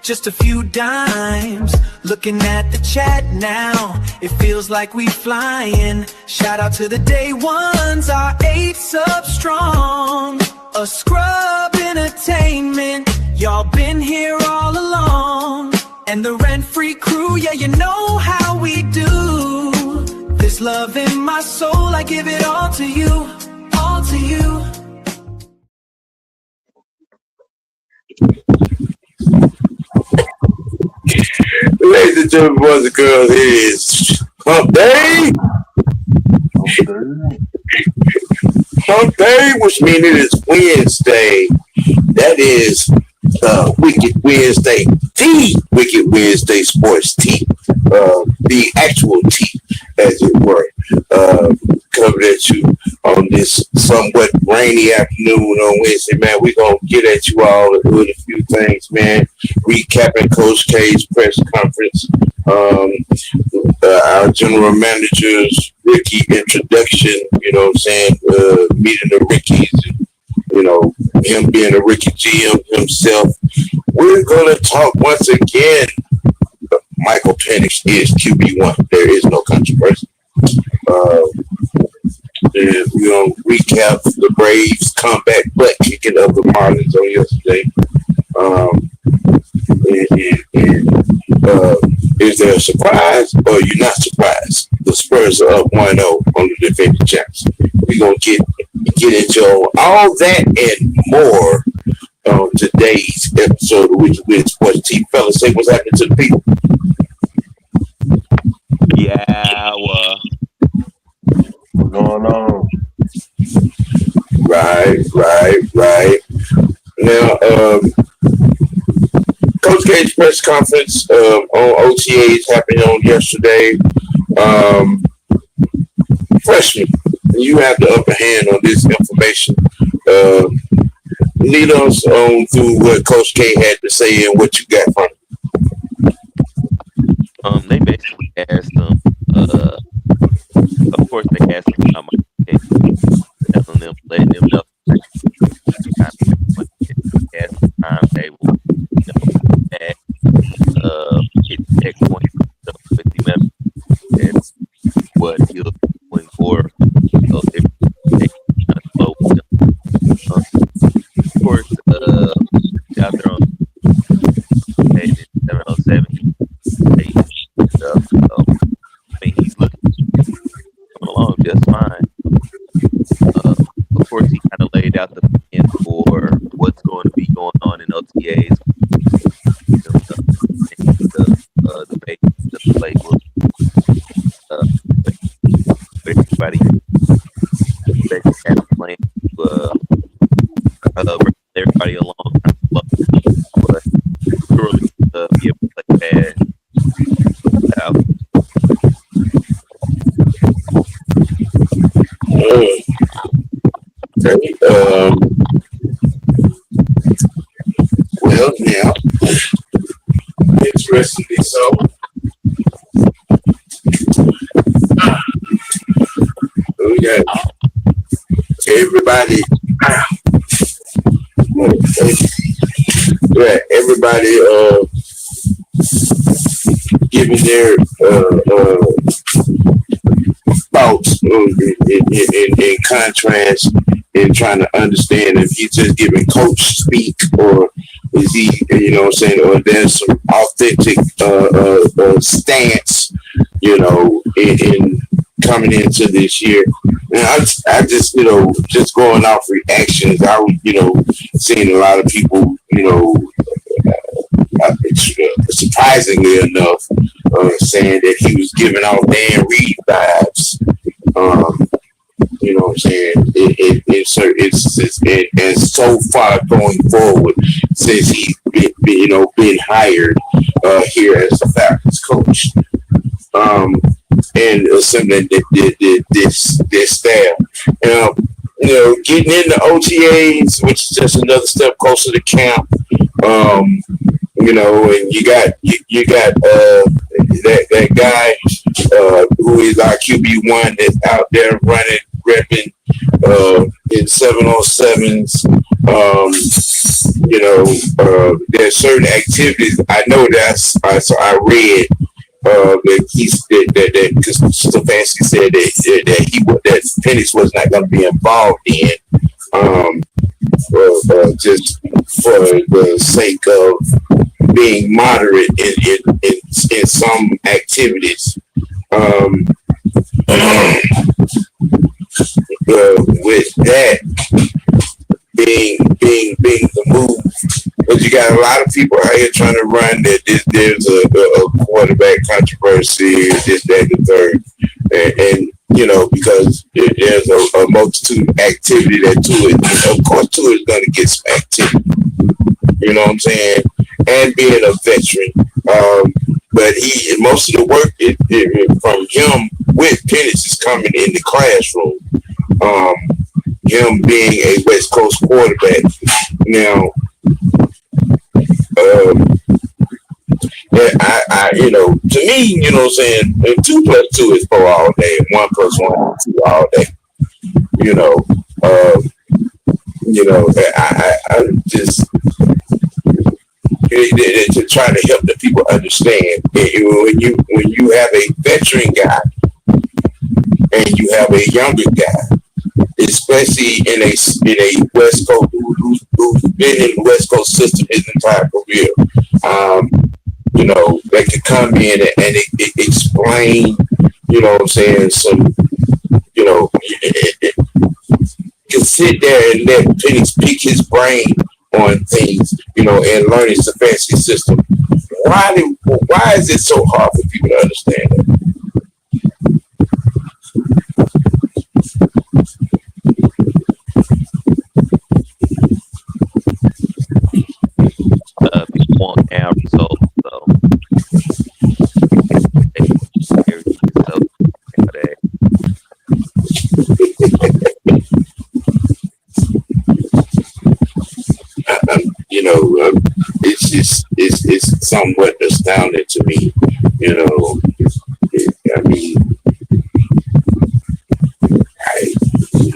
just a few dimes. Looking at the chat now, it feels like we flying. Shout out to the day ones, our 8's up strong. A scrub entertainment, y'all been here all along. And the rent-free crew, yeah, you know how we do. This love in my soul, I give it all to you, all to you. Ladies and gentlemen, boys and girls, it is Hump Day. Hump Day, which means it is Wednesday. That is Wicked Wednesday, the Wicked Wednesday Sports Tea, the actual tea, as it were, coming at you on this somewhat rainy afternoon on Wednesday, man. We're going to get at you all with a few things, man. Recapping Coach K's press conference, our general manager's rookie introduction, you know what I'm saying, meeting the rookies, and, you know, him being a rookie GM himself. We're going to talk once again. Michael Penix is QB1. There is no controversy. We're going to recap the Braves' comeback butt kicking of the Marlins on yesterday. Is there a surprise or are you not surprised? The Spurs are up 1-0 on the defending champs. We're going to get into all that and more on today's episode of Wicked Wednesday Sports Tea. Fellas, say what's happening to the people. Yeah, what's going on? Right. Now, Coach K's press conference on OTAs happened on yesterday. Freshman, you have the upper hand on this information. Lead us on through what Coach K had to say and what you got from it. They basically asked them, of course they asked them about my telling them, letting them know timetable, that hit checkpoint with the members and what he'll be doing for those different slow. Of course, out there on 707 stuff. So, I mean, he's looking coming along just fine. Of course, he kind of laid out the plan for what's going to be going on in OTAs. The base, the playbook. Everybody basically has a plan to bring everybody along, but surely be able to play bad. Well, now, interestingly so, we got everybody. Everybody giving their thoughts in contrast and trying to understand if he's just giving coach speak or is he, you know what I'm saying, or there's some authentic stance, you know, in coming into this year. And I just, you know, just going off reactions, I, you know, seeing a lot of people, you know, surprisingly enough, saying that he was giving off Dan Reed vibes. You know what I'm saying? It's so far going forward since he's been hired here as the Falcons coach. And assembling this staff. You know, getting into OTAs, which is just another step closer to camp. You know, and you got that guy who is our QB1 that's out there repping in 7-on-7s. There's certain activities. I know so I read because Stefanski said that Penix was not going to be involved in, just for the sake of being moderate in some activities. With that being the move, but you got a lot of people out here trying to run that there's a quarterback controversy, this, that, and the third, and because there's a multitude of activity that Tua, of course, Tua is going to get some activity. You know what I'm saying? And being a veteran, but most of the work from him with Penix is coming in the classroom. Him being a West Coast quarterback. Now, to me, you know what I'm saying, 2 plus 2 is 4 all day, and 1 plus 1 is 2 all day. I just to try to help the people understand when you have a veteran guy and you have a younger guy, especially in a West Coast who's been in the West Coast system his entire career. They could come in and it explain, what I'm saying, some, can sit there and let Penix pick his brain on things, and learn his fancy system. Why is it so hard for people to understand that? People want our results, so it's somewhat astounding to me.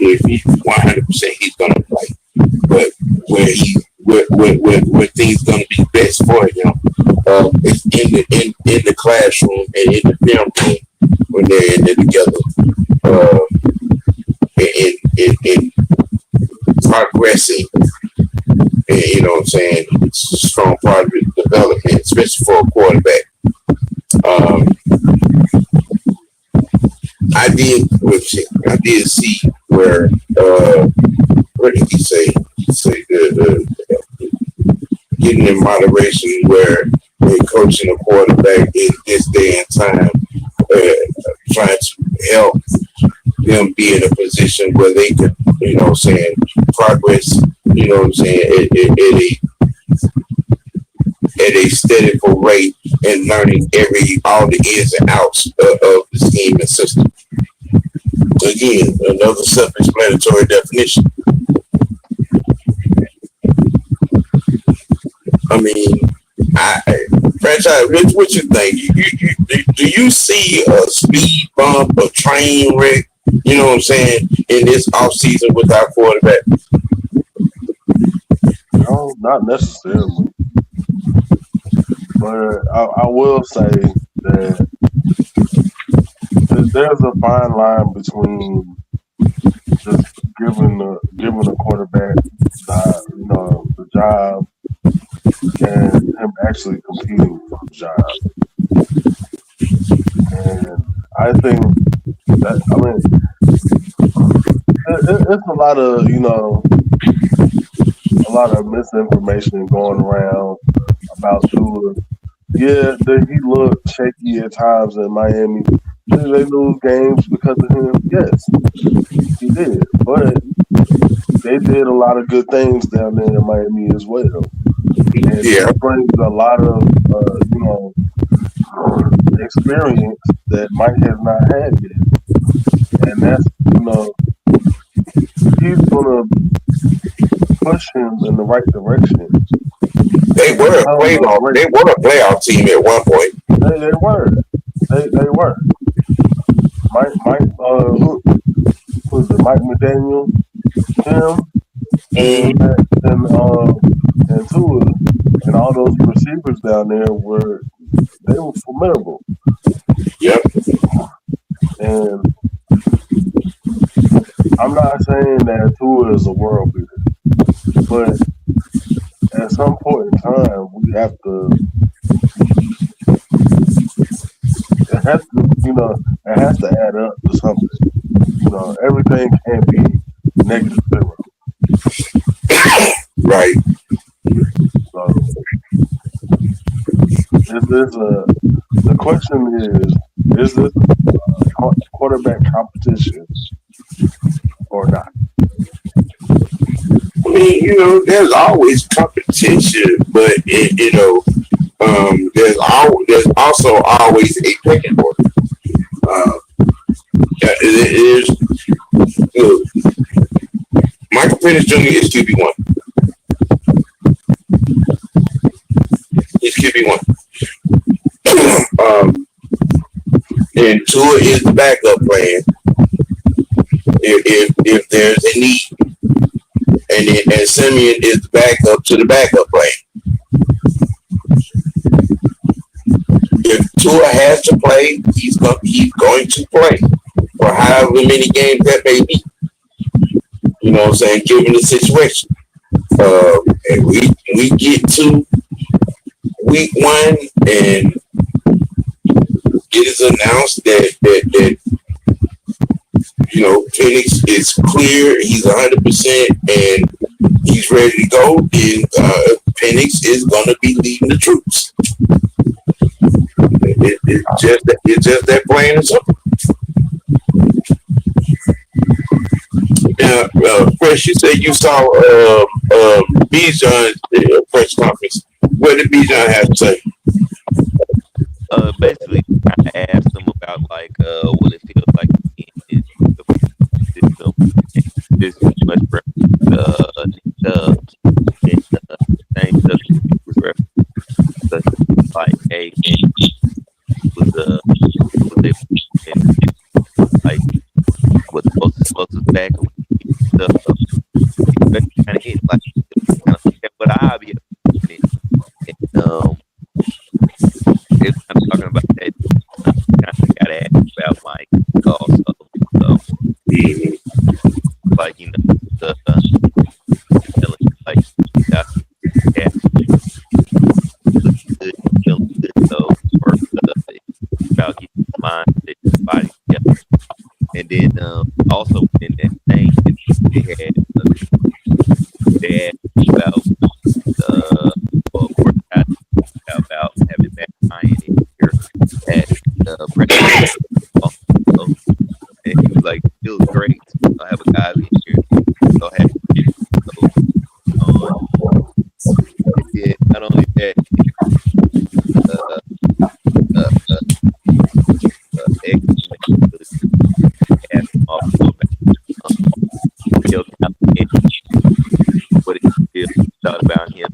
If he's 100%, he's gonna play, but where things gonna be best for him, it's in the classroom and in the film room when they're in there together, in progressing. And, what I'm saying, it's a strong part of his development, especially for a quarterback. I did see where did he say? He said getting in moderation where they're coaching a quarterback in this day and time, trying to help them be in a position where they could, progress, at a steadier rate and learning all the ins and outs of the scheme and system. Again, another self-explanatory definition. Franchise, Rich, what you think? Do you see a speed bump, a train wreck, in this offseason with our quarterback? No, not necessarily. But I will say that there's a fine line between just giving a quarterback the job and him actually competing for the job. And I think that it's a lot of misinformation going around about Tua. Yeah, he looked shaky at times in Miami. Did they lose games because of him? Yes, he did. But they did a lot of good things down there in Miami as well. And it brings a lot of, experience that Mike has not had yet. And that's, he's going to push him in the right direction. They were a playoff team at one point. They were. They were. Mike Mike McDaniel, him, and and Tua and all those receivers down there were formidable. Yep. And I'm not saying that Tua is a world beater, but at some point in time, we have to. It has to, it has to add up to something. Everything can't be -0. Right. So, the question is this quarterback competition or not? I mean, there's always competition, but there's also always a pecking order. It is. Michael Penix Jr. is QB1. He's QB1. And Tua is the backup plan if there's a need. And Simeon is the backup to the backup plan. If Tua has to play, he's going to play for however many games that may be. You know what I'm saying? Given the situation. And we get to week 1 and it is announced that Penix is clear, he's 100% and he's ready to go, then Penix is going to be leading the troops. It's just that plain and simple. Fresh, you said you saw Bijan's press conference. What did Bijan have to say? Basically, I asked him about what it feels like in the system. This is much same subject was referenced. Like, hey, was what supposed back and stuff. Kind of hit like kind of what I be. If I'm talking about that, I got to ask about Mike also. So, like, the like, yeah, good, so, or about getting the mind, the body together. And then, also in that thing, they asked about having that iron in here at breakfast. And he was like, it feels great. I have a guy in here. Go ahead. Yeah, not only that, what it feels about him.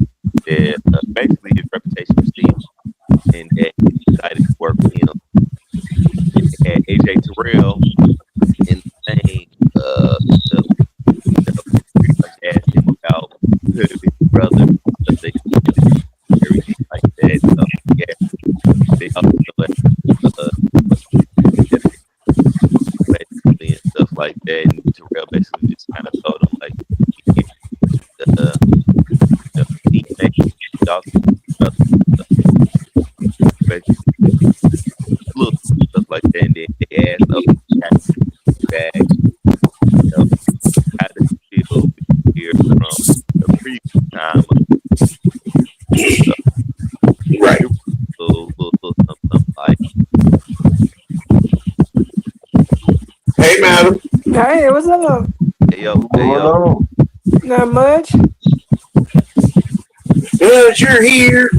Basically, his reputation is seen, and that he decided to work with him. And AJ Terrell in the thing, pretty much asked him about his brother, everything like that. Yeah, they also basically and stuff like that. And Terrell basically just kind of told him like, look, stuff like that, and then they asked up back, how does it feel here from the previous time? Right. Something like. Hey, madam. Hey, what's up? Hey, yo. Not much. Good, you're here.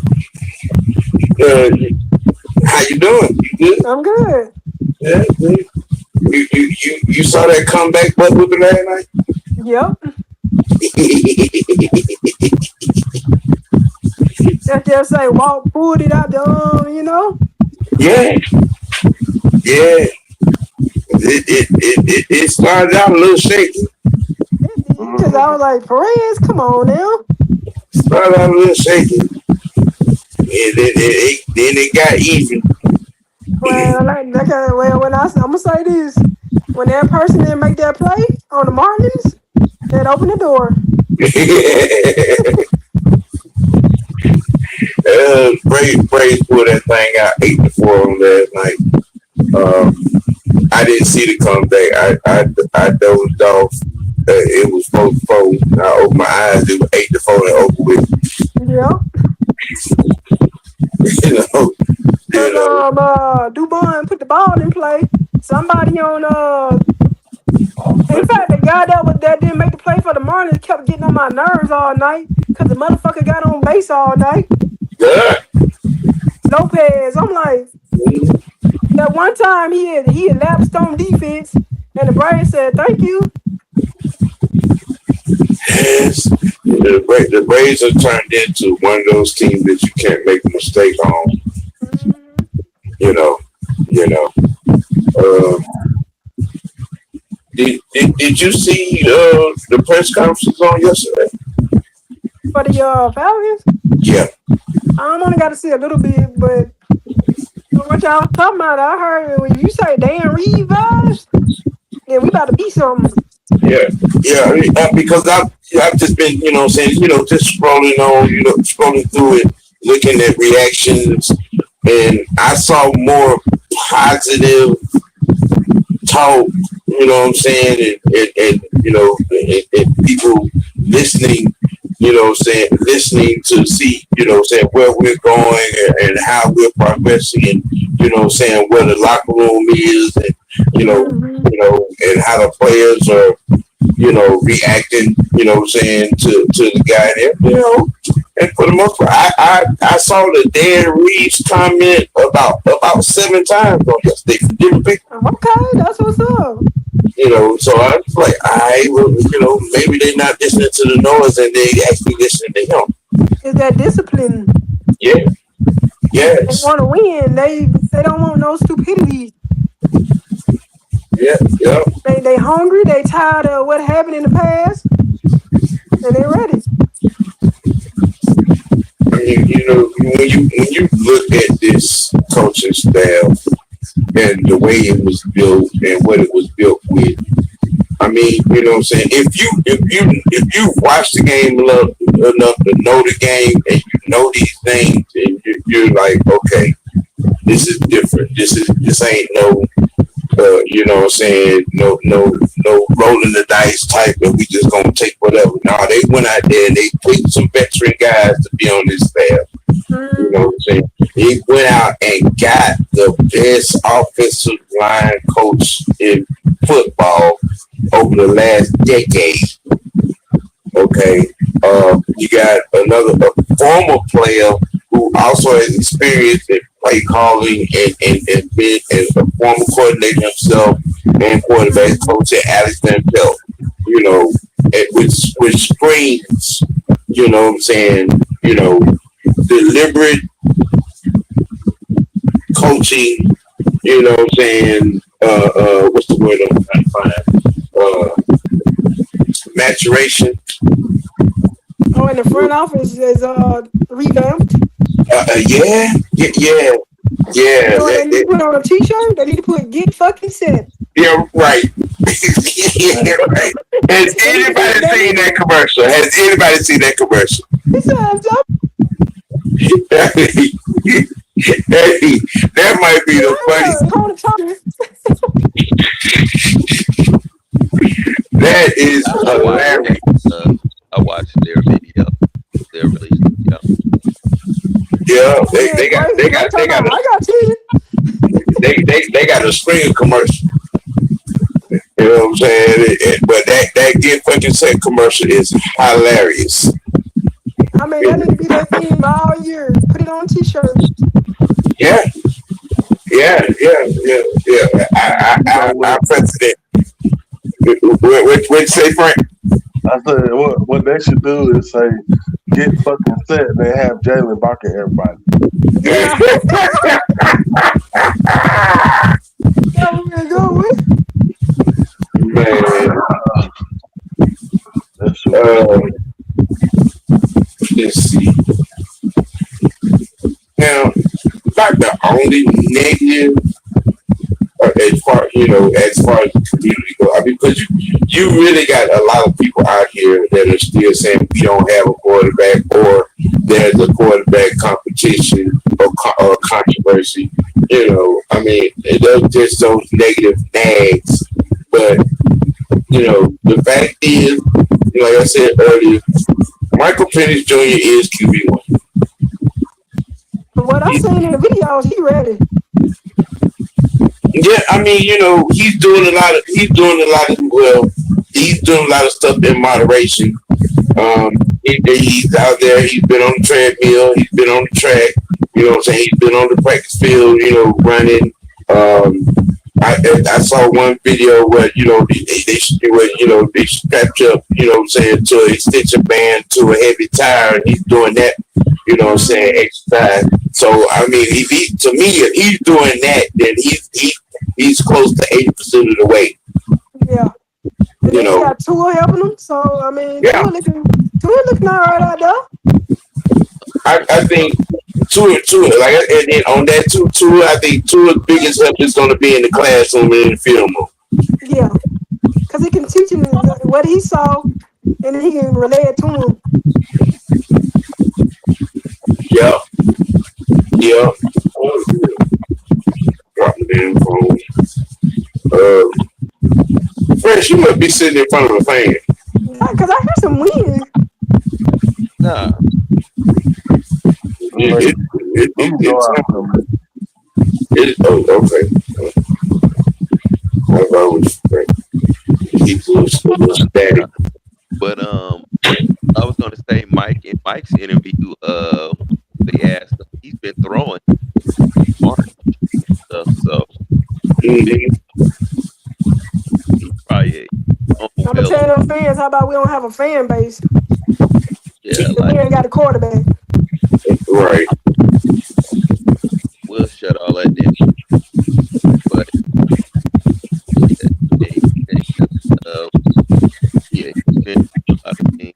How you doing? You good? I'm good. Yeah, good. You saw that comeback butt whipping last night? Yep. That just say walk, pulled it out the Yeah. It started out a little shaky. Because I was like, Perez, come on now. Started out a little shaky. And then it got even. Well, when I'm gonna say this, when that person didn't make that play on the Marlins, they'd open the door. Braves pulled that thing out 8-4 on last night. I didn't see the comeback. I dozed off. It was 4-4. I opened my eyes. It was 8-4 and over with. Yeah. Dubon put the ball in play. Somebody on in fact, the guy that didn't make the play for the Marlins kept getting on my nerves all night because the motherfucker got on base all night. Yeah. Lopez, I'm like, that one time he had lapsed on defense, and the Braves said thank you. Yes, the Braves are turned into one of those teams that you can't make a mistake on. You know. Did you see the press conferences on yesterday? For the Falcons? Yeah. I only got to see a little bit, but what y'all talking about, I heard when you say Dan Reed vibes, then we about to be something. Yeah, because I've just been, just scrolling through it, looking at reactions, and I saw more positive talk, you know what I'm saying, and people listening, listening to see, where we're going and how we're progressing, and where the locker room is, and and how the players are, reacting, to the guy there, and for the most part, I saw the Dan Reeves comment about 7 times on yesterday from different people. Okay, that's what's up. So I was like, maybe they're not listening to the noise and they actually listening to him. Is that discipline? Yeah. Yes. They want to win. They don't want no stupidity. Yeah. They hungry. They tired of what happened in the past, and they ready. I mean, when you look at this coaching staff and the way it was built and what it was built with, I mean, you know what I'm saying? If you watch the game enough to know the game and you know these things, and you're like, okay, this is different. This ain't no. You know what I'm saying? No rolling the dice type, and we just gonna take whatever. No, they went out there and they picked some veteran guys to be on this staff. You know what I'm saying? He went out and got the best offensive line coach in football over the last decade. Okay, you got a former player who also has experience in play calling and been as a former coordinator himself and quarterback coach at Alex Van Pelt, which screams, you know what I'm saying, deliberate coaching, you know what I'm saying, what's the word I'm trying to find? Maturation. Oh, and the front office is revamped. Yeah. They need to put on a T-shirt. They need to put "Get fucking set." Yeah, right. Yeah, right. Has anybody seen that commercial? He said, Hey, that might be the funniest. That is hilarious. I watched their video. Their release video. Yeah, they got a screen commercial. You know what I'm saying? But that Get Fucking Set commercial is hilarious. I mean, that need to be that theme all year. Put it on T-shirts. Yeah. I precedent. What you say, Frank? I said what they should do is say, "Get fucking set," and they have Jalen barking everybody. Yeah. That would be a good one. Man. let's see. Now, not the only negative as far as the community goes. I mean, because you really got a lot of people out here that are still saying we don't have a quarterback, or there's a quarterback competition or controversy. I mean, those just those negative nags. But the fact is, like I said earlier, Michael Penix Jr. is QB1. From what I seen in the videos, he ready. Yeah, I mean, he's doing a lot of stuff in moderation. He's out there. He's been on the treadmill. He's been on the track. You know what I'm saying? He's been on the practice field. Running. I saw one video where they strapped up. To an extension band to a heavy tire, and he's doing that. Exercise. So I mean, if he's doing that, then he's close to 80% of the way. Yeah. And he got Tua helping him, so I mean, yeah. Tua looking all right out there. I think Tua, and then on that Tua, I think Tua's biggest help is going to be in the classroom and in the film room. Yeah, because he can teach him what he saw, and he can relay it to him. Yeah. Drop the damn phone. Fresh, you must be sitting in front of a fan. Because I heard some wind. Nah. Okay. I was keep a little static. But I was gonna say Mike's interview, they asked him, he's been throwing smart stuff, so he's probably I'm gonna tell them fans, how about we don't have a fan base? Yeah, we ain't got a quarterback. Right. We'll shut all that down. But yeah, he's been a lot of things.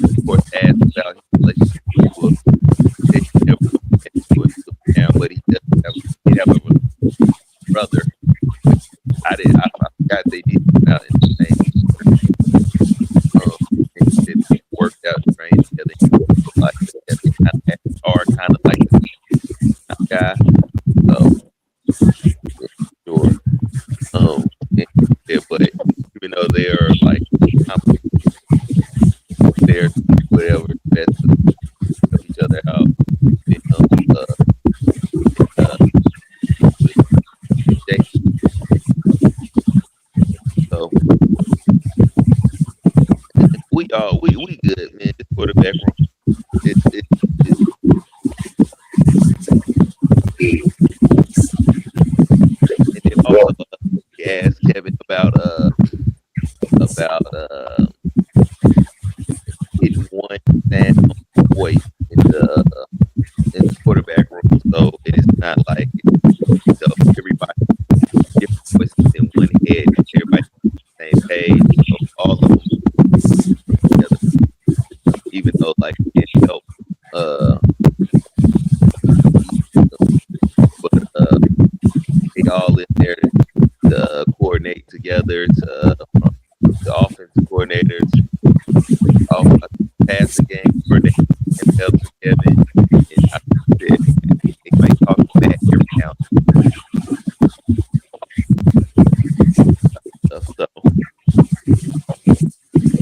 Of course, asked about his relationship with he never went down, but he does have a brother. I forgot they did out in the same. It worked out trained together. Like they kind of hard, kind of like the guy. So sure. Yeah, but even though they are like they're whatever best to help each other out. So we good, man. Just for the background. And then also he asked Kevin about hitting one stand voice in the quarterback room. So it is not like everybody different voices in one head. Everybody on the same page. So all of them together. Even though like it can help but they all in there to coordinate together to the offensive coordinators, passing game for the help Kevin. And I said they might talk back every now and then.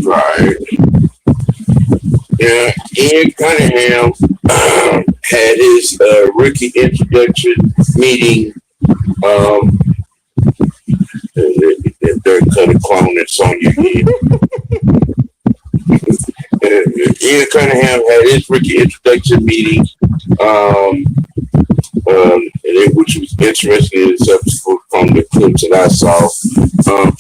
Right. Yeah, Ian Cunningham had his rookie introduction meeting. They're kind of cloning Sonya again. Ian Cunningham had his rookie introduction meeting, which was interesting in itself from the clips that I saw,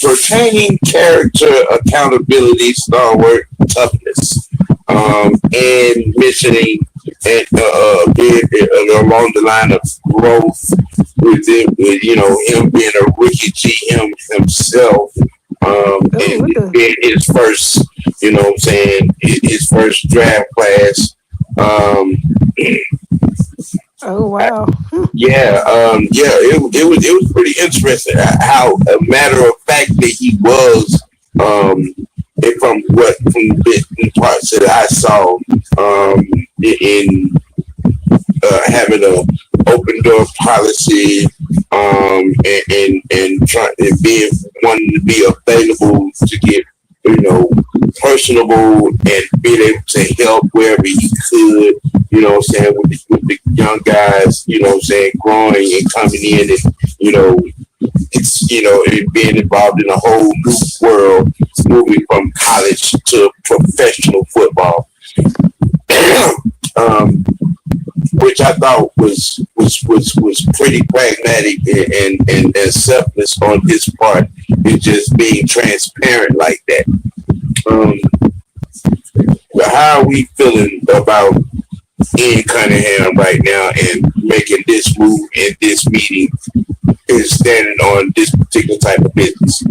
pertaining character, accountability, stalwart, toughness, and mentioning along the line of growth with him being a rookie GM himself, and being his first, his first draft class, Um, Oh wow. it was pretty interesting how a matter of fact that he was. And from the parts that I saw, in having a open door policy, and trying and being wanting to be available to get, personable and being able to help wherever he could, saying, with the young guys, saying, growing and coming in, and, it's, it being involved in a whole new world, moving from college to professional football. um, which I thought was pretty pragmatic and selfless on his part, in just being transparent like that. But how are we feeling about Ian Cunningham right now and making this move in this meeting and standing on this particular type of business?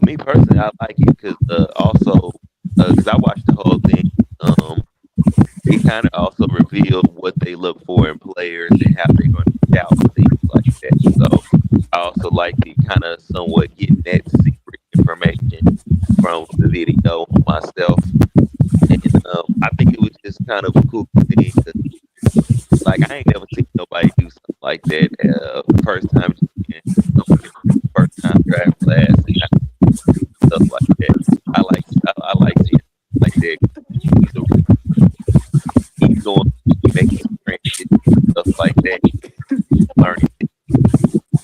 Me personally, I like it because also because I watched the whole thing. It kind of also revealed what they look for in players and how they're going to scout and things like that. So I also like it kind of somewhat getting that secret information from the video myself. And I think it was just kind of a cool thing. Like, I ain't never seen nobody do something like that. First time driving class and stuff like that. I like it like that. He's going to make stuff like that, learning it.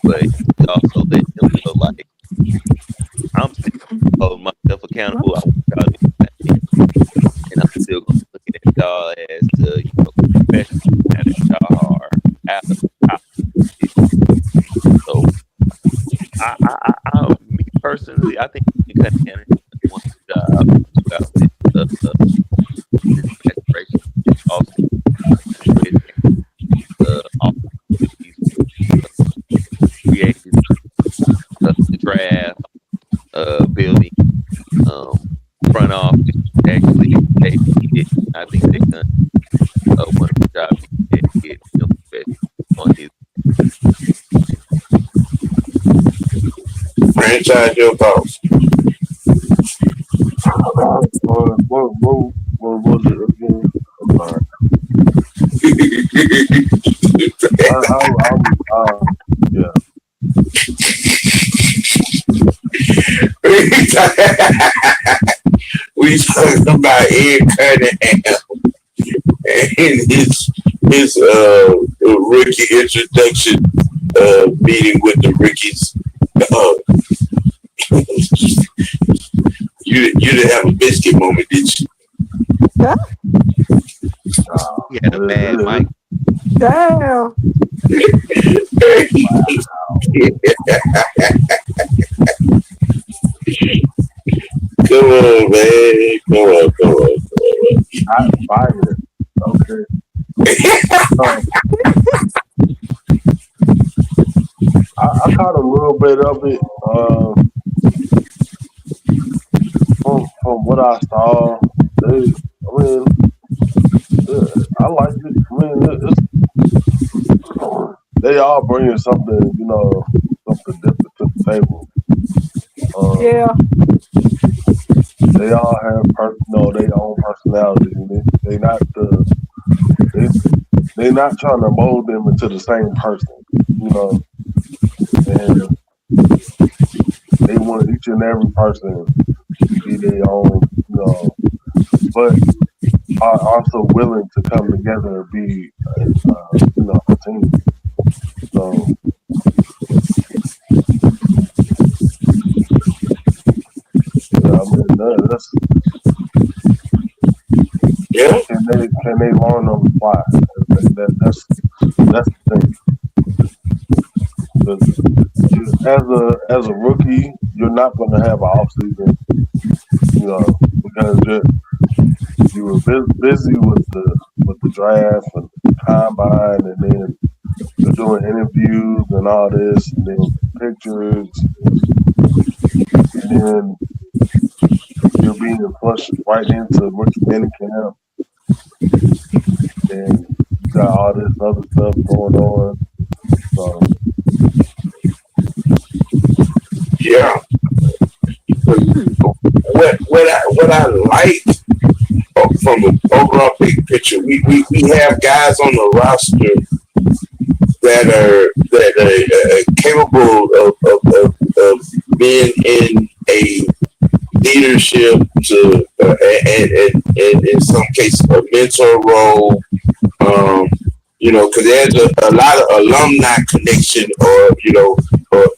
But he also let them feel like I'm still holding myself accountable. I want y'all to do that. And I'm still going to look at y'all as the professional that y'all are out of so me personally, I think you can kind of one job about this aspiration. Also, created the draft, building, front office. Actually, he did. I think they done one of the jobs he did on his Franchise your thoughts. What was it again? I'm sorry. Yeah. We talking about Ian Cunningham and his rookie introduction meeting with the rookies. You didn't have a biscuit moment, did you? Yeah. He had a bad mic. Damn. Come on, man. Come on. I fired. Okay. I caught a little bit of it from what I saw. I like it. They all bringing something, something different to the table. Yeah. They all have their own personality. They they're not trying to mold them into the same person, and they want each and every person to be their own, but are also willing to come together and be, a team. So. That's, yeah. Can they learn on the fly? That's the thing. As a rookie, you're not going to have an off season, because you were busy with the draft and the combine, and then you're doing interviews and all this, and then pictures, and then you're being flushed right into rookie minicamp, and you got all this other stuff going on. So Yeah. What I like from an overall big picture, we have guys on the roster that are capable of being in a leadership to and in some cases a mentor role. Because there's a lot of alumni connection or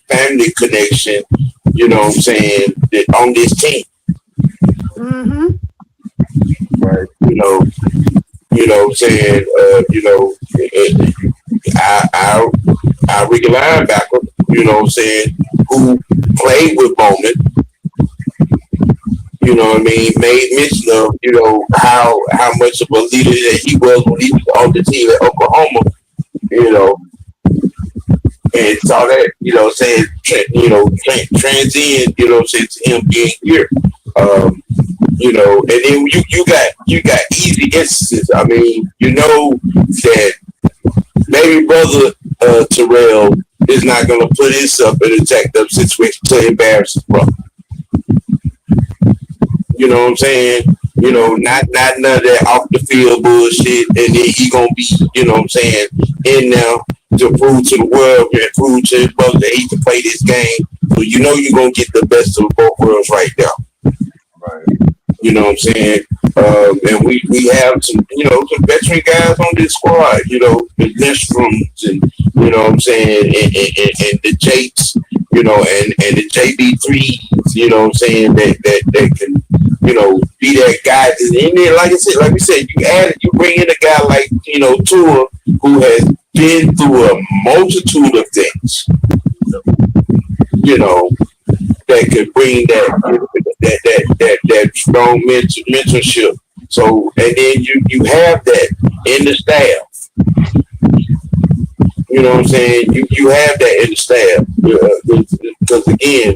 family connection, what I'm saying, that on this team. Mm-hmm. right, What I'm saying, our regular linebacker, what I'm saying, who played with Bowman, made mention of, how much of a leader that he was when he was on the team at Oklahoma, and saw that, transcend, to him being here. And then you got easy instances. I mean, that maybe brother Terrell is not going to put himself in a jacked up situation to embarrass his brother. You know what I'm saying? Not none of that off the field bullshit, and then he gonna be, in there to prove to the world and prove to his brother that he can play this game. So you're gonna get the best of both worlds right there. right. You know what I'm saying? And we have some veteran guys on this squad, the Nestroms and, what I'm saying, and the Jakes, and the JB3s, what I'm saying, that can, be that guy. And then, like we said, you bring in a guy like, Tua, who has been through a multitude of things, that could bring that strong mentorship. So, and then you have that in the staff. You know what I'm saying? You have that in the staff because again,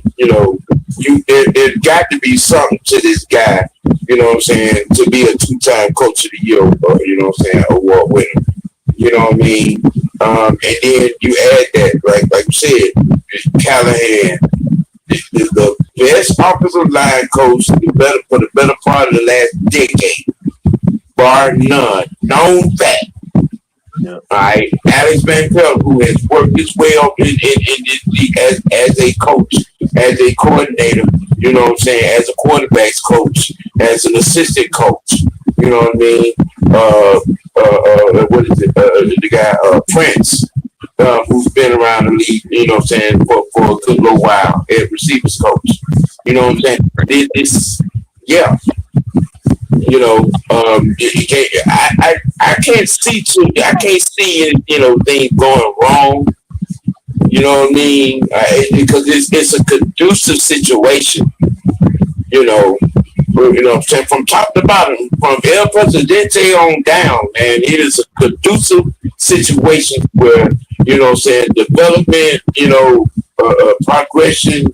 there's got to be something to this guy. You know what I'm saying? To be a 2-time Coach of the Year, award winner. You know what I mean? And then you add that, like you said, Callahan, the best offensive line coach for the better part of the last decade, bar none. Known fact. Yeah. All right, Alex Van Pelt, who has worked his way up in as a coach, as a coordinator, you know what I'm saying, as a quarterbacks coach, as an assistant coach, you know what I mean? What is it? The guy Prince, who's been around the league, you know what I'm saying, for a good little while, as receivers coach, you know what I'm saying? Yeah. You can't. I can't see things going wrong. You know what I mean? Because it's a conducive situation. From top to bottom, from El Presidente on down, and it is a conducive situation where development, progression,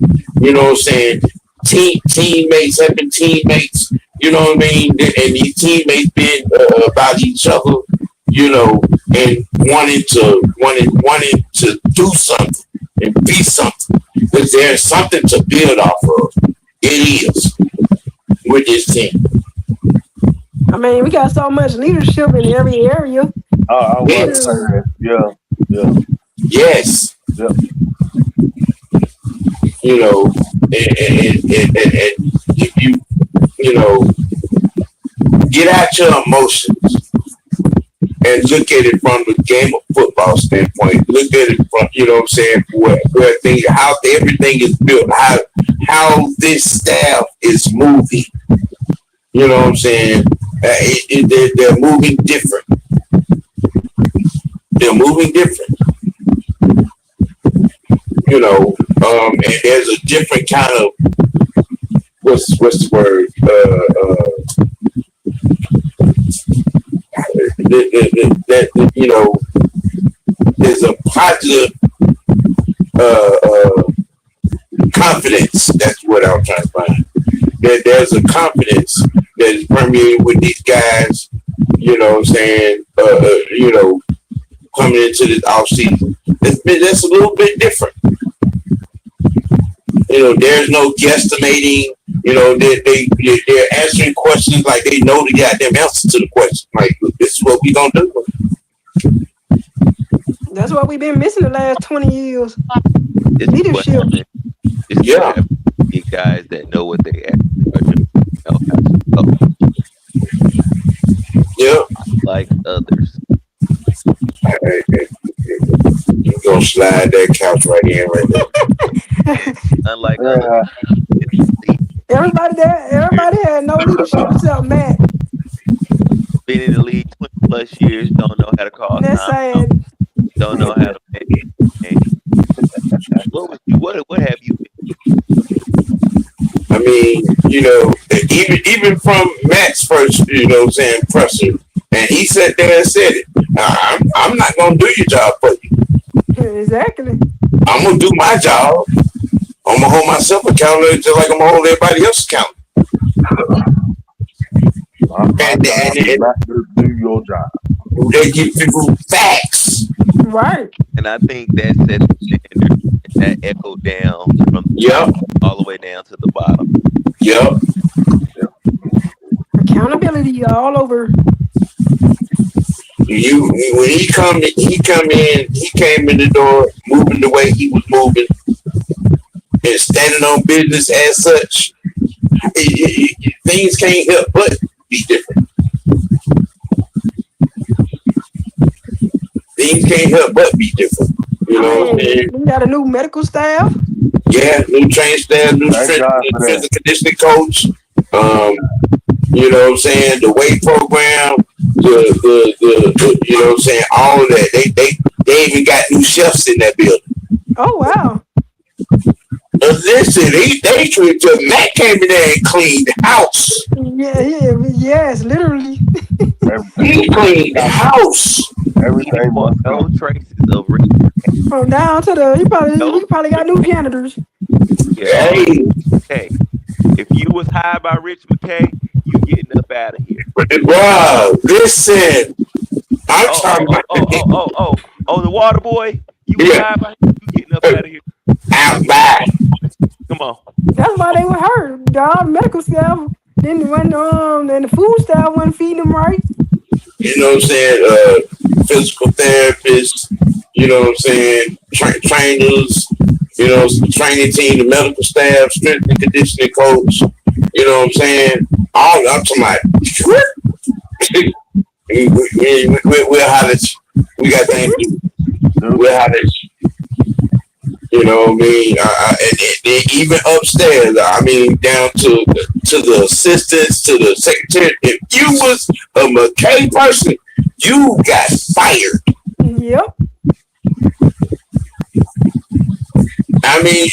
teammates having teammates. You know what I mean? And these teammates being about each other, and wanting to do something and be something. Because there's something to build off of. It is with this team. I mean, we got so much leadership in every area. I want to say that. Yeah. Yes. Yeah. And if you get out your emotions and look at it from the game of football standpoint. Look at it from, what I'm saying, where things, how everything is built, how this staff is moving. You know what I'm saying? They're moving different. They're moving different. And there's a different kind of what's the word? There's a positive confidence. That's what I'm trying to find. There's there's a confidence that is permeated with these guys. You know what I'm saying? Coming into this off season, that's a little bit different. There's no guesstimating. They're answering questions like they know the goddamn answer to the question. Like, this is what we gonna do. That's what we've been missing the last 20 years. It's Leadership. Yeah. These guys that know what they actually are doing. Know how to coach. Yeah. Like others. You're gonna slide that couch right in right there. Unlike others. Everybody had no leadership except Matt. Been in the league 20 plus years, don't know how to call That's time. sad. Don't know how to manage. What have you been? I mean, even from Matt's first, presser, and he sat there and said it. I'm not gonna do your job for you. Exactly. I'm gonna do my job. I'm gonna hold myself accountable just like I'm gonna hold everybody else accountable. And not to do your job. They give people facts. Right. And I think that sets the standard that echoed down from all the way down to the bottom. Yep. Accountability all over. When he came in the door, moving the way he was moving, and standing on business as such. Things can't help but be different. Things can't help but be different. You know what I'm saying? We got a new medical staff. Yeah, new training staff, new physical conditioning coach. You know what I'm saying? The weight program, the you know what I'm saying? All of that. They even got new chefs in that building. Oh wow. Listen, Matt came in there and cleaned the house. Yes, literally. He cleaned the house. Everything was no traces of Rick. From down to he probably got new janitors. Yeah. Hey, if you was hired by Rich McKay, you getting up out of here. Bro, listen. I'm talking about the water boy. You was hired by him, you getting up out of here. Out back. Come on. That's why they were hurt. The medical staff didn't run and the food staff wasn't feeding them right. You know what I'm saying? Physical therapists, you know what I'm saying? Trainers, you know, training team, the medical staff, strength and conditioning coach, you know what I'm saying? All I'm talking about. We'll holler at you. We got things to do. We'll holler at you. You know what I mean? And even upstairs, I mean, down to the assistants, to the secretary. If you was a McKay person, you got fired. Yep. I mean,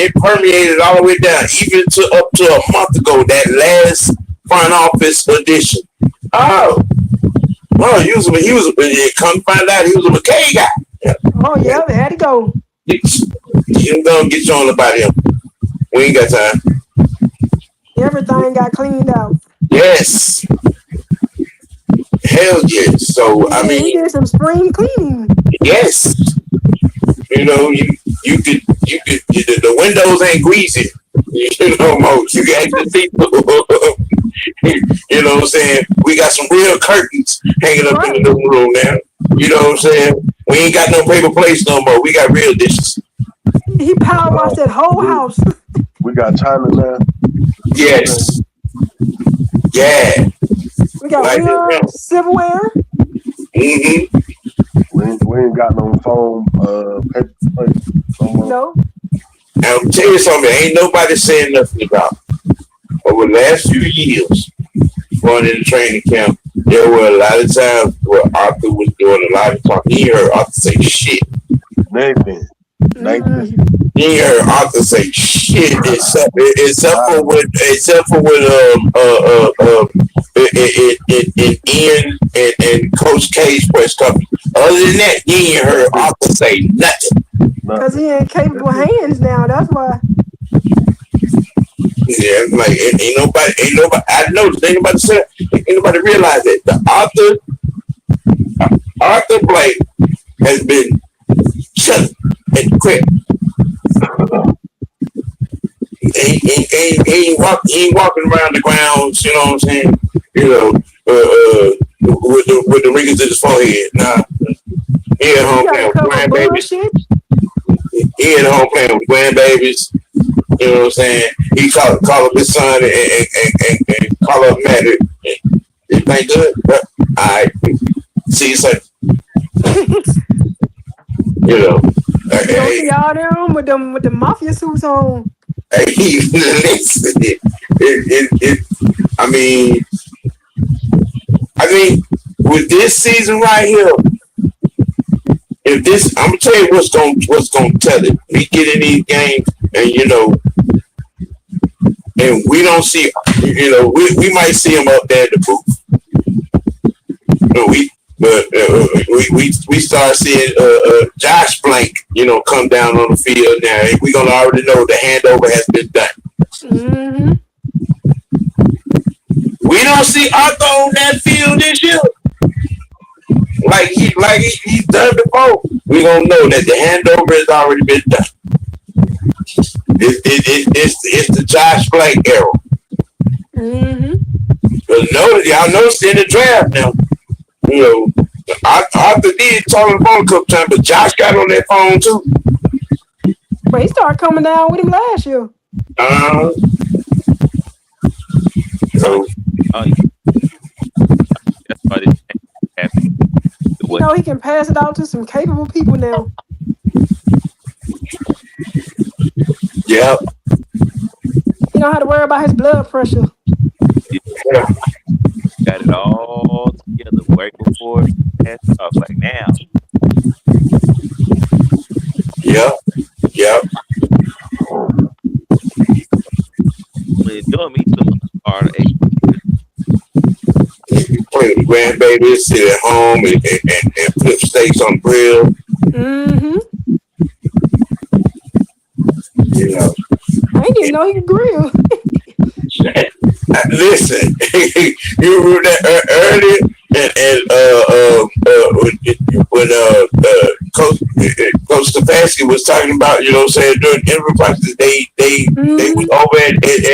it permeated all the way down, even up to a month ago. That last front office edition. He was. Come find out, he was a McKay guy. Yeah. Oh yeah, they had to go. You gonna get you on about him. We ain't got time. Everything got cleaned out. Yes. Hell yes. So I mean, he did some spring cleaning. Yes. You know, you could the windows ain't greasy. You know, most you got to see. You know what I'm saying? We got some real curtains hanging up in the living room now. You know what I'm saying? We ain't got no paper plates no more. We got real dishes. He power washed that whole house. We got China now. Yes. Yeah. We got real silverware. Mm-hmm. We ain't got no foam paper plates. No. And I'll tell you something, ain't nobody saying nothing about over the last few years going into training camp. There were a lot of times where Arthur was doing a lot of talking. He heard Arthur say shit. Nathan. He heard Arthur say shit except for when Ian and Coach K's press conference. Other than that, he ain't heard Arthur say nothing. Because he ain't capable hands now. That's why. Yeah, like ain't nobody. I noticed ain't nobody said. Ain't nobody realized that the Arthur Blake has been shut and quit. He ain't walking around the grounds. You know what I'm saying? You know, with the wrinkles in his forehead. Nah, he at home playing with grandbabies. He at home playing with grandbabies. You know what I'm saying? He call up his son and call up Matt. Everything good? All right. See you soon. You know. Don't see all them with the mafia suits on. Hey, listen. I mean, with this season right here, if this, I'm gonna tell you what's gonna tell it. We get in these games, and you know, and we don't see, you know, we might see him up there at the booth. We start seeing Josh Blank, you know, come down on the field now. And we're gonna already know the handover has been done. Mm-hmm. We don't see Arthur on that field this year. Like he's done before. We're gonna know that the handover has already been done. It's the Josh Blank era. Mm-hmm. Y'all noticed in the draft now, you know, Arthur did talk on the phone a couple times, but Josh got on that phone too. But he started coming down with him last year. So, that's why this happened. You know, he can pass it out to some capable people now. yeah. You don't have to worry about his blood pressure. Yeah. Got it all together right before it off. Like now. Yeah. Doing me some RA. Play with the grandbabies, sit at home and flip steaks on the grill. Mm-hmm. You know. I didn't even know he could grill. Listen, you remember that earlier, when Coach Stefanski was talking about, you know, saying during interview process, they was over at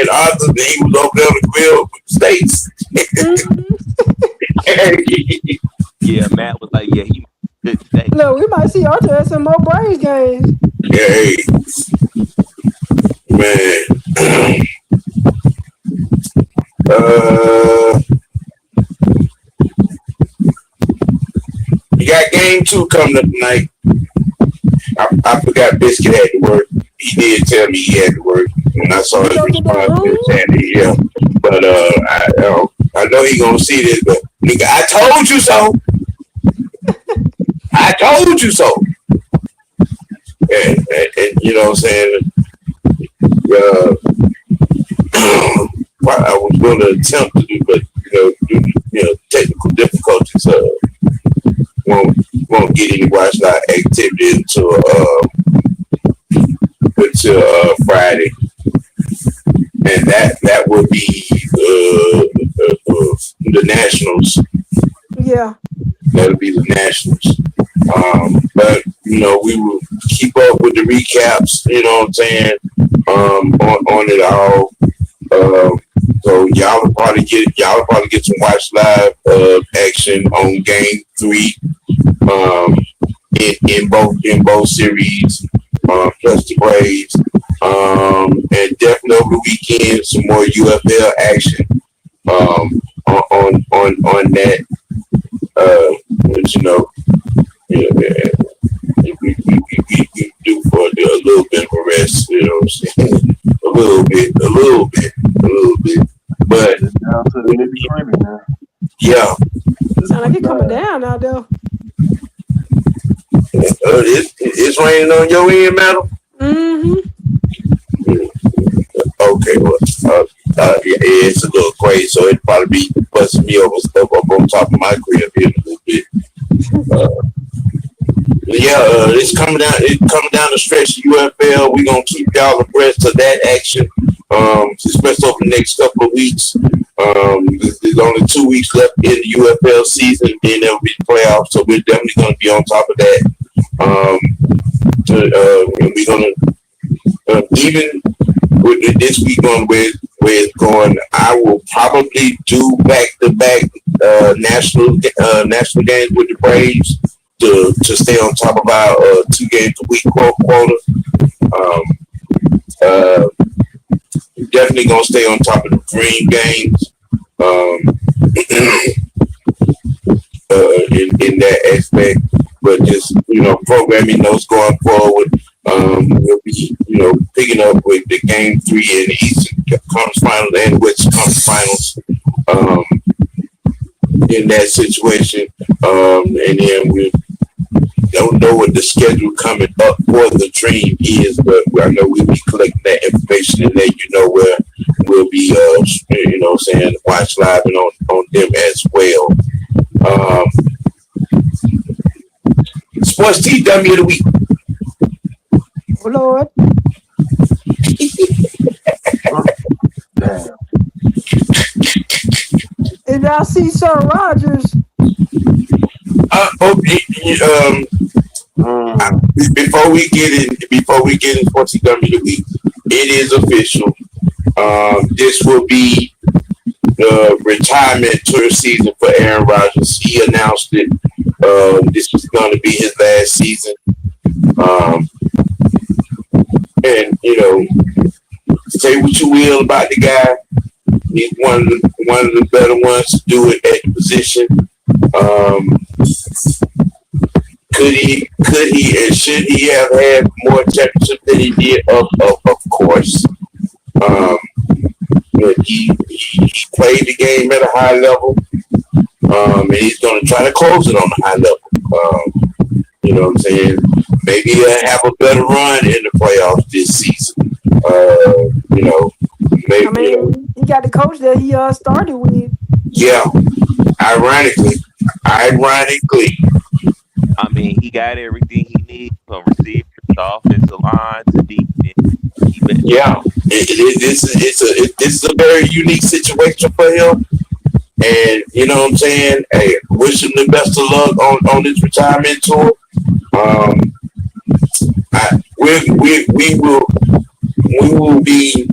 Arthur, and he was over there on the grill with steaks. Yeah, Matt was like, yeah, he good steak. Look, we might see Arthur at some more Braves games. Hey, man. You got game 2 coming up tonight. I forgot Biscuit had to work. He did tell me he had to work when I saw his response. Yeah, but I know he gonna see this. But nigga, I told you so. I told you so. And you know what I'm saying? I was going to attempt to do, but technical difficulties won't get any watch night activity until Friday, and that will be the Nationals. Yeah, that'll be the Nationals. But you know, we will keep up with the recaps. You know what I'm saying? On it all. So y'all will probably get some watch live action on game 3 in both series, plus the Braves, and definitely over the weekend some more UFL action on that. But you know, we do for a little bit of a rest. You know what I'm saying? A little bit. But down to the nitty-gritty now. Yeah. Sound like it's coming down out there. It's raining on your end, madam? Mm-hmm. Okay, well, yeah, it's a little crazy, so it'd probably be busting me over stuff up on top of my crib here a little bit. It's coming down the stretch of UFL. We're gonna keep y'all abreast of that action especially over the next couple of weeks. There's only 2 weeks left in the UFL season, then there'll be the playoffs. So we're definitely going to be on top of that. And we're going to even with this week on where it's going, I will probably do back-to-back national games with the Braves to stay on top of our 2 games a week quota. Definitely gonna stay on top of the Green games. In that aspect, but just programming those going forward. We'll be picking up with the game 3 in the Eastern Conference Finals and Western Conference Finals. In that situation, and then we don't know what the schedule coming up for the Dream is, but I know we'll be collecting that information and then where we'll be watch live and on them as well. Sports T Dummy of the Week. Oh Lord. Damn. If y'all see Sir Rogers. Before we get in Sports T Dummy of the Week, it is official. This will be the retirement tour season for Aaron Rodgers. He announced it. This is going to be his last season. And say what you will about the guy. He's one of the better ones to do it at the position. Could he and should he have had more championships than he did? Of course. He played the game at a high level, and he's going to try to close it on a high level. You know what I'm saying? Maybe he'll have a better run in the playoffs this season. Maybe. He got the coach that he started with. Yeah, ironically. I mean, he got everything he needs from receivers to offensive line to defense. Yeah, this is a very unique situation for him, and you know what I'm saying. Hey, wish him the best of luck on this retirement tour. We will be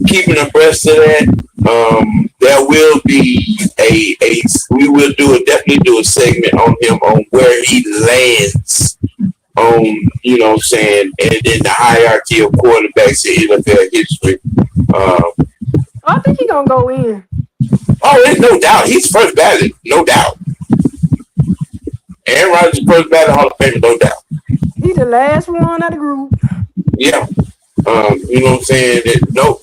keeping abreast of that. There will be we will definitely do a segment on him on where he lands on, you know what I'm saying, and then the hierarchy of quarterbacks in NFL history. I think he's gonna go in. Oh, there's no doubt. He's first ballot, no doubt. Aaron Rodgers first ballot Hall of Fame, no doubt. He's the last one of the group. Yeah. You know what I'm saying? There's no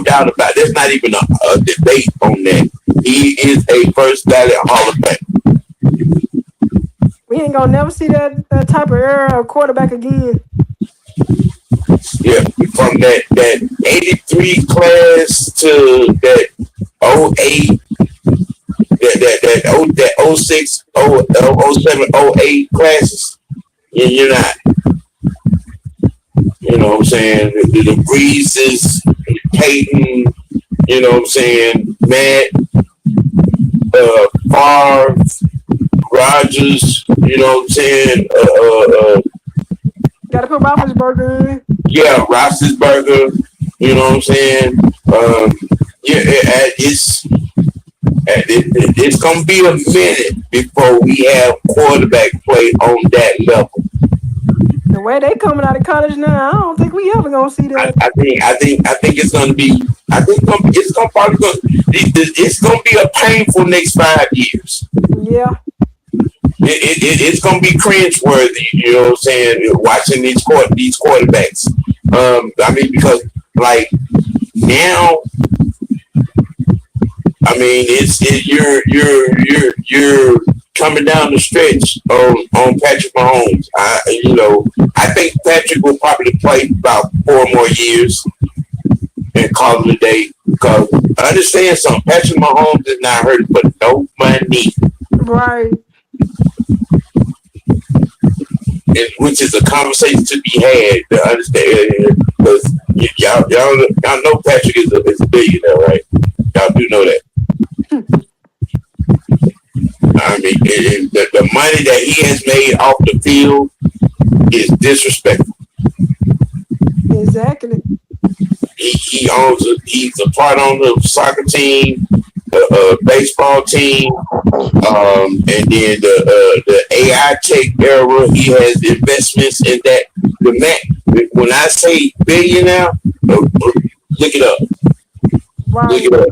doubt about it. There's not even a debate on that. He is a first ballot Hall of Fame. We ain't gonna never see that type of era of quarterback again. Yeah, from that 83 class to that 08, that 06, 07, 08 classes, you're not. You know what I'm saying? The Breezes, Peyton, you know what I'm saying? Matt, Favre, Rodgers, you know what I'm saying? Gotta put Roethlisberger in. Yeah, Roethlisberger, you know what I'm saying? It's gonna be a minute before we have quarterback play on that level. The way they coming out of college now, I don't think we ever gonna see that. I think it's gonna be. It's gonna be a painful next 5 years. Yeah. It's gonna be cringeworthy, you know what I'm saying? Watching these quarterbacks. I mean, because like now, I mean, you're coming down the stretch on Patrick Mahomes. I think Patrick will probably play about 4 more years and call it a day. Because I understand something. Patrick Mahomes is not hurting for no money. Right. Which is a conversation to be had to understand. Because y'all know Patrick is a billionaire, right? Y'all do know that. I mean, the money that he has made off the field is disrespectful. Exactly. He's a part on the soccer team, baseball team, and then the AI tech era. He has investments in that. When I say billionaire, look it up. Right. Look it up.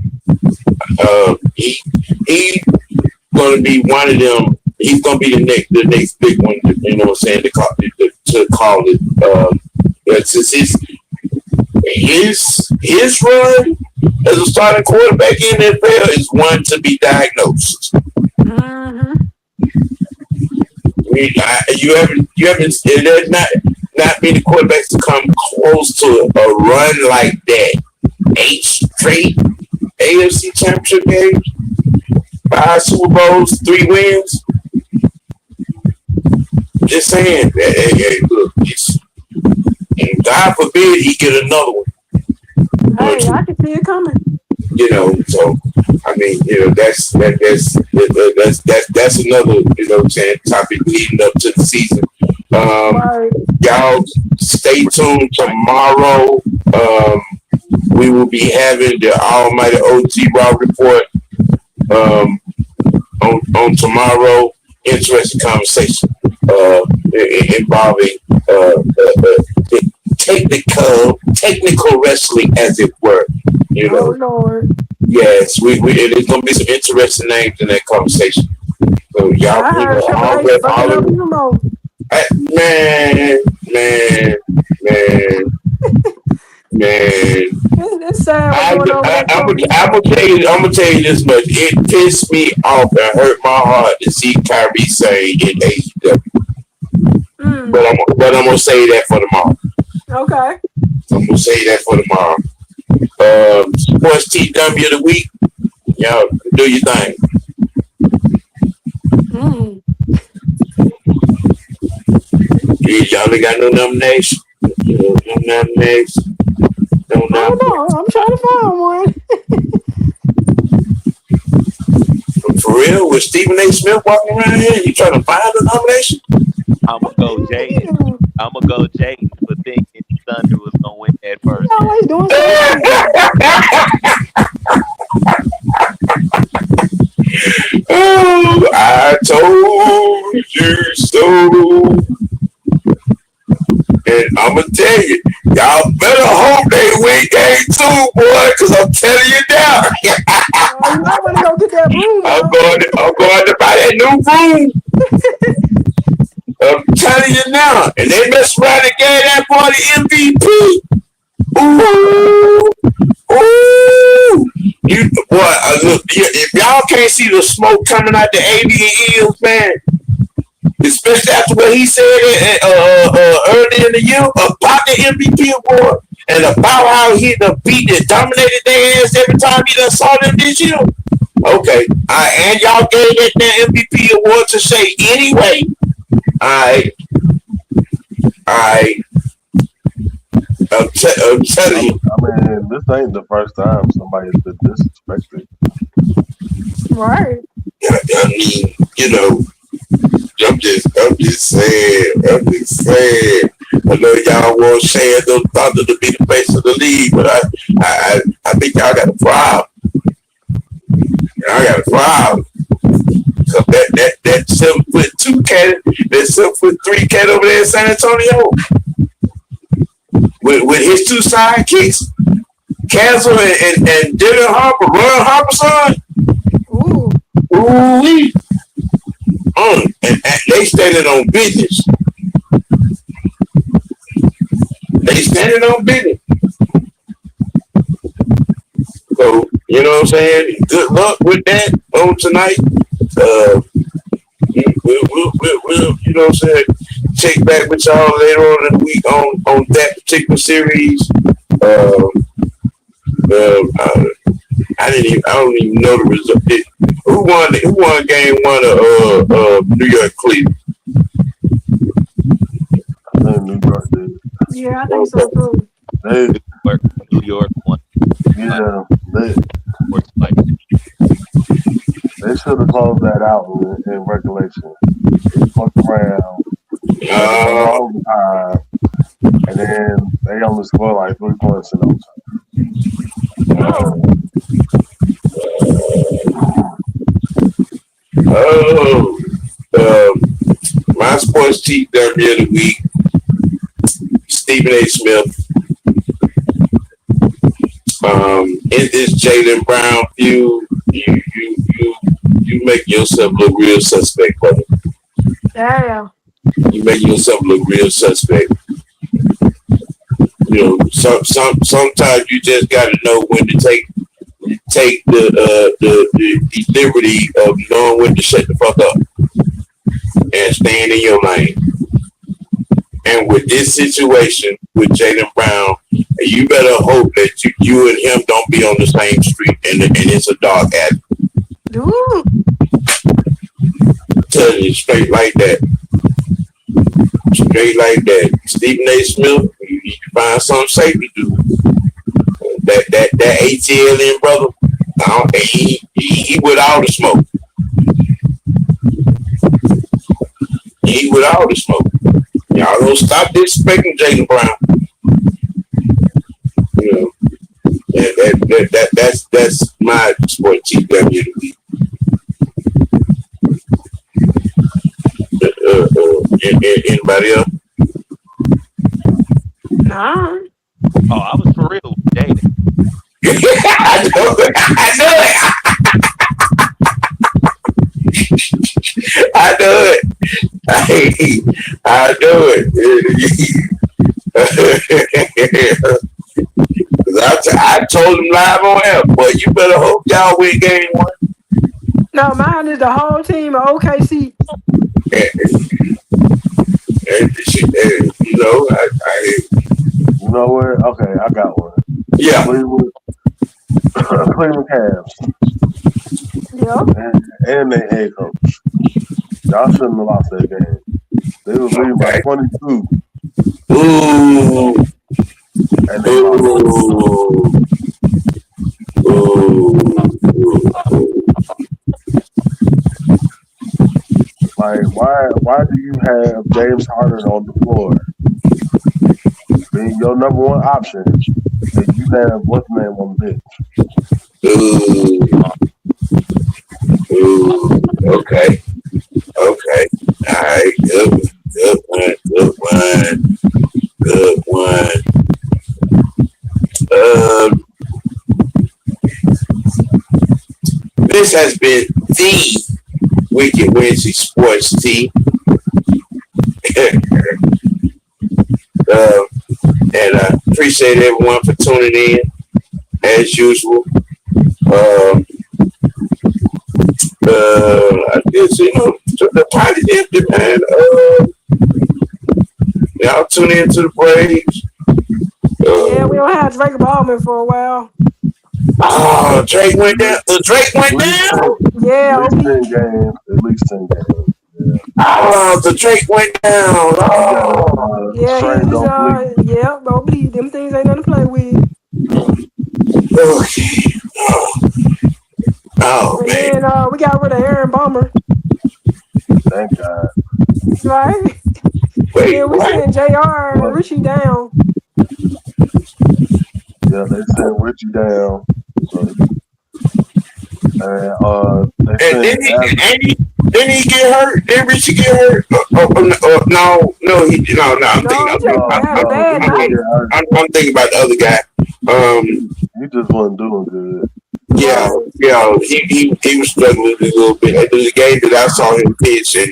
He's going to be one of them. He's going to be the next big one. You know what I'm saying? To call it. Since his run as a starting quarterback in the NFL is one to be diagnosed. Mm-hmm. You haven't. There's not many quarterbacks to come close to a run like that. 8 straight AFC Championship games, 5 Super Bowls, 3 wins. Just saying. Hey, look, and God forbid he get another one. Hey, I can see it coming. You know, so I mean, you know, that's another, you know what I'm saying, topic leading up to the season. Right. Y'all stay tuned tomorrow. We will be having the Almighty OT Raw report on tomorrow. Interesting conversation involving technical wrestling, as it were. You know. Oh Lord. Yes, there's gonna be some interesting names in that conversation. So y'all, I heard man. It's sad. I'm gonna tell you this much. It pissed me off and hurt my heart to see Kyrie say in AEW. But I'm gonna say that for tomorrow. Okay. I'm gonna say that for tomorrow. Sports TW of the week. Y'all do your thing. Y'all ain't got no nomination. No nomination. I don't know. I'm trying to find one. For real, with Stephen A. Smith walking around here, you trying to find a nomination? I'm gonna go Jaden for thinking Thunder was gonna win at first. Always doing Oh, I told you so. And I'm gonna tell you, y'all better hope they win game 2, boy, because I'm telling you now. You might want to go get that broom. I'm going to buy that new broom. I'm telling you now. And they mess around and gave that boy the MVP. Ooh. Look, if y'all can't see the smoke coming out the avian eels, man, especially after what he said earlier in the year about the MVP award and about how he beat and dominated their ass every time he done saw them this year. Okay, and y'all gave that MVP award to Shea anyway. I'm telling you. I mean, this ain't the first time somebody's been disrespected. Right. I mean, you know, I'm just saying. I know y'all want Shea the Thunder to be the face of the league, but I think y'all got a problem. Y'all got a problem. So that 7'2" cat, that 7'3" cat over there in San Antonio, with his 2 sidekicks, Castle and Dylan Harper, Ron Harper's son. Ooh. And they standing on business. So, you know what I'm saying? Good luck with that on tonight. We'll you know what I'm saying, check back with y'all later on in the week on that particular series. I don't even know the result. Who won game 1 of New York Cleveland? I think New York did. Yeah, I think so too. They, New York one. yeah, Sports like they should have closed that out in regulation. They fucked around, had to go to overtime, and then they only scored like 3 points in overtime. My sports team W of the week, Stephen A. Smith. In this Jaylen Brown feud, you make yourself look real suspect, brother. Damn. You make yourself look real suspect. You know, sometimes you just got to know when to take the liberty of knowing when to shut the fuck up and staying in your lane. And with this situation with Jaylen Brown, you better hope that you and him don't be on the same street and it's a dog alley. Ooh. Telling you straight like that. Straight like that. Stephen A. Smith, you need to find something safe to do. That ATL in, brother, he with all the smoke. He with all the smoke. Y'all don't stop disrespecting Jaylen Brown. You know, that's my sports team W of the week. Anybody else? Nah. oh, I was for real with Jaden. I know it. I know it. I know it. I told him live on air, boy, you better hope y'all win game 1. No, mine is the whole team of OKC. And you know, You know what? Okay, I got one. yeah. Cleveland Cavs. Yep. And their head coach. Y'all shouldn't have lost that game. They was leading by 22. Ooh. And they lost. Like, why do you have James Harden on the floor being your number 1 option, and you have what's name on the bench? Okay. All right. Good one. This has been the Wicked Wednesday Sports Team. And I appreciate everyone for tuning in as usual. I guess, you know, the party empty, man. Y'all tune in to the Braves. Yeah, we don't have Drake Ballman for a while. Oh, Drake went down. Drake went down? Yeah, At least 10 games. Yeah. Oh, the Drake went down. Oh. Yeah, don't bleed. Them things ain't nothing to play with. Okay. Oh, And man. then we got rid of Aaron Bummer. Thank God. Right? Wait, Yeah, we sent JR and Richie down. Yeah, they sent Richie down. And didn't he get hurt? Did Richie get hurt? No, he did. No, I'm thinking about the other guy. He just wasn't doing good. Yeah, he was struggling a little bit. There was a game that I saw him pitch, and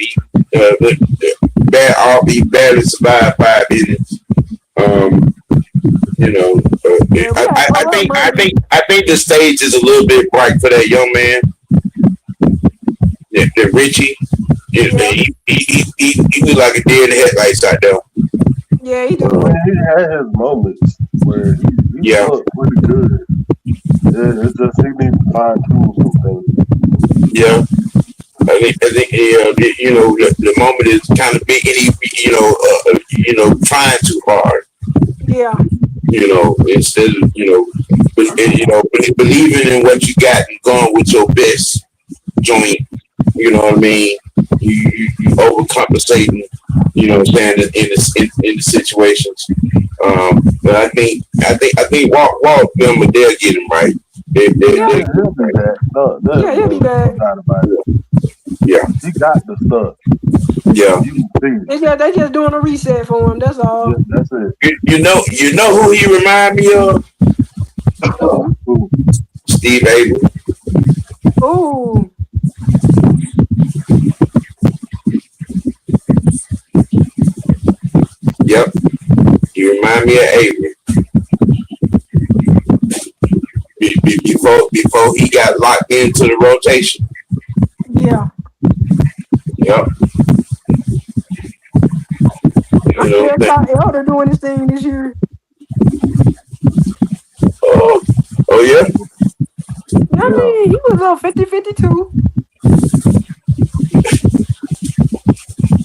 he barely survived 5 minutes. You know, I think the stage is a little bit bright for that young man. The Richie, he was like a deer in the headlights out there. Yeah, he do. He had his moments where he looked pretty good. It's just he needs to fine tune some things. Yeah. I think you know, the moment is kind of big, and he, trying too hard. Yeah. Instead of believing in what you got and going with your best joint. You know what I mean? You overcompensating. You know what I'm saying in the situations. But I think Walt them, but they'll get him right. He'll be back. He'll be back. Yeah, he got the stuff. Yeah, they just doing a reset for him. That's all. Yeah, that's it. You know who he remind me of? Steve Avery. Ooh. Yep, you remind me of Avery. Before he got locked into the rotation. Yeah. Yep. I'm sure Elder doing this thing this year. Oh yeah? I mean, he was on 50-52.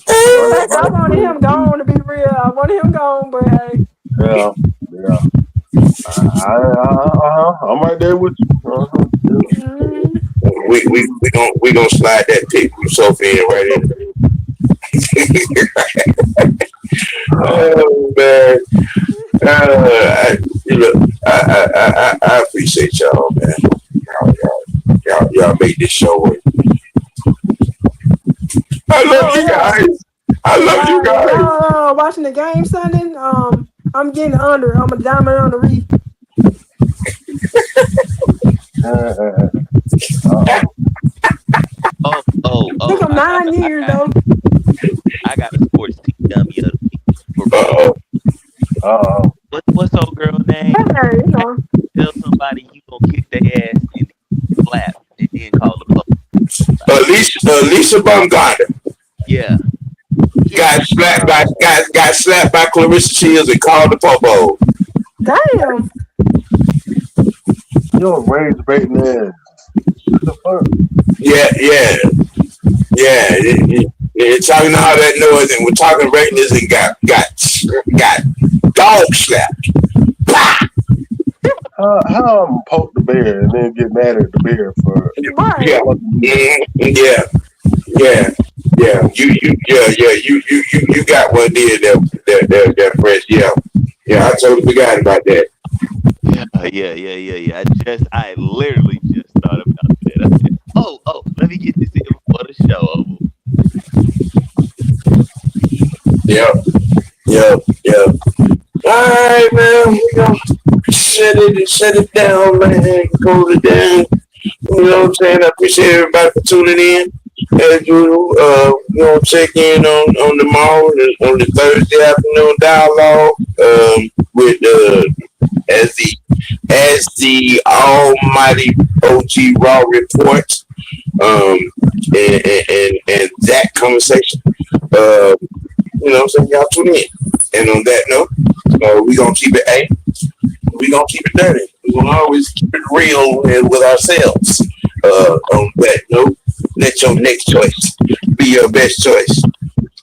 I wanted him gone, to be real. I wanted him gone, but hey. Yeah. I'm right there with you. We gonna slide that pick from Sophie in right in. Oh man, I appreciate y'all, man. Y'all made this show work. I love you guys. I love you guys. Watching the game Sunday. I'm getting under. I'm a diamond on the reef. I think I'm 9 years though. I got a sports team dummy of the week. What's old girl name? Hey, you know. Tell somebody you gonna kick their ass and slap and then call the police. Lisa Bumgarner. Yeah. Got slapped by Clarissa Shields and called the Popo. Damn. You're rage baiting ass. Yeah. Talking all that noise, and we're talking Rangers and got dog slapped. How I'm poke the bear and then get mad at the bear for You got one there that fresh. Yeah, I totally forgot about that. Yeah. I literally just thought about that. I said, oh, let me get this in before the show over. Yeah. All right, man. We gonna shut it down, man. Close it down. You know what I'm saying? I appreciate everybody for tuning in. As usual, check in on tomorrow on the Thursday afternoon dialogue with as the almighty OG Raw reports and that conversation. So y'all tune in. And on that note, we're gonna keep it we're gonna keep it dirty. We're gonna always keep it real with ourselves. On that note, let your next choice be your best choice.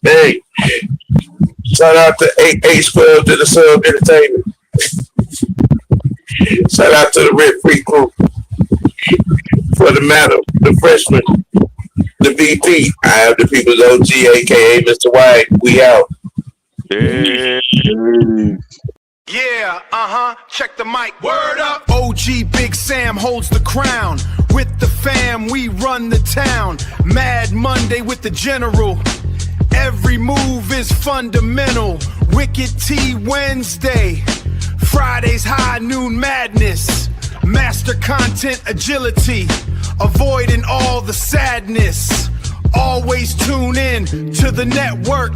Hey, shout out to H12 to the Sub Entertainment. Shout out to the Red Free Crew. For the matter, the freshman, the VP. I have the people's OG, aka Mr. White. We out. Yeah, check the mic. Word up. OG Big Sam holds the crown. With the fam, we run the town. Mad Monday with the general. Every move is fundamental. Wicked T Wednesday. Fridays high noon madness. Master content agility. Avoiding all the sadness. Always tune in to the network.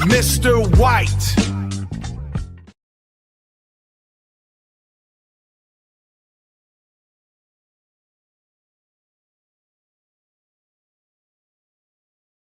Mr. White.